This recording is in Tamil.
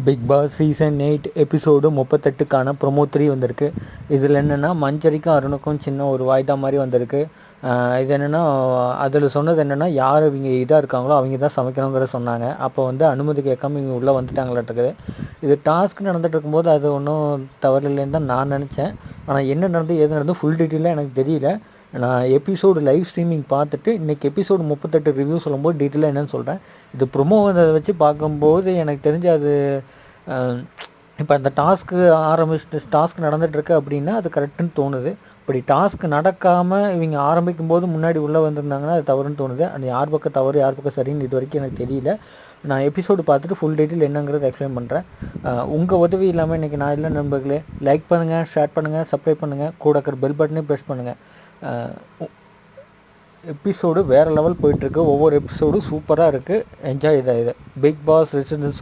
பிக் பாஸ் சீசன் 8 எபிசோடு 38க்கான ப்ரொமோ 3 வந்திருக்கு. இதில் என்னென்னா மஞ்சரிக்கும் அருணுக்கும் சின்ன ஒரு வாய்தா மாதிரி வந்திருக்கு. இது என்னென்னா அதில் சொன்னது என்னென்னா யார் இவங்க இதாக இருக்காங்களோ அவங்க தான் சமைக்கணுங்கிற சொன்னாங்க. அப்போ வந்து அனுமதி கேட்காம இவங்க உள்ளே வந்துட்டாங்களாட்டுக்குது. இது டாஸ்க் நடந்துகிட்டு இருக்கும்போது அது ஒன்றும் தவறு இல்லைன்னு தான் நான் நினச்சேன். ஆனால் என்ன நடந்து எது நடந்து ஃபுல் டீட்டெயிலாக எனக்கு தெரியல. நான் எபிசோடு லைவ் ஸ்ட்ரீமிங் பார்த்துட்டு இன்றைக்கி எபிசோடு 38 ரிவ்யூ சொல்லும்போது டீட்டெயிலாக என்னென்னு சொல்கிறேன். இது ப்ரொமோ வச்சு பார்க்கும்போது எனக்கு தெரிஞ்சு அது இப்போ அந்த டாஸ்க் நடந்துகிட்ருக்கு அப்படின்னா அது கரெக்டுன்னு தோணுது. இப்படி டாஸ்க் நடக்காமல் இவங்க ஆரம்பிக்கும் போது முன்னாடி உள்ளே வந்திருந்தாங்கன்னா அது தவறுன்னு தோணுது. அது யார் பக்கம் தவறு யார் பக்கம் சரின்னு இது வரைக்கும் எனக்கு தெரியல. நான் எபிசோடு பார்த்துட்டு ஃபுல் டீட்டெயில் என்னங்கிறத எக்ஸ்பிளைன் பண்ணுறேன். உங்கள் உதவி இல்லாமல் இன்றைக்கி நான் இல்லை நண்பர்களே. லைக் பண்ணுங்கள், ஷேர் பண்ணுங்கள், சப்ஸ்கிரைப் பண்ணுங்கள், கூட இருக்கிற பெல் பட்டனையும் ப்ரெஸ் பண்ணுங்கள். எபிசோடு வேறு லெவல் போயிட்டுருக்கு. ஒவ்வொரு எபிசோடும் சூப்பராக இருக்குது. என்ஜாய் இதை பிக் பாஸ் ரெசிடென்ஸ்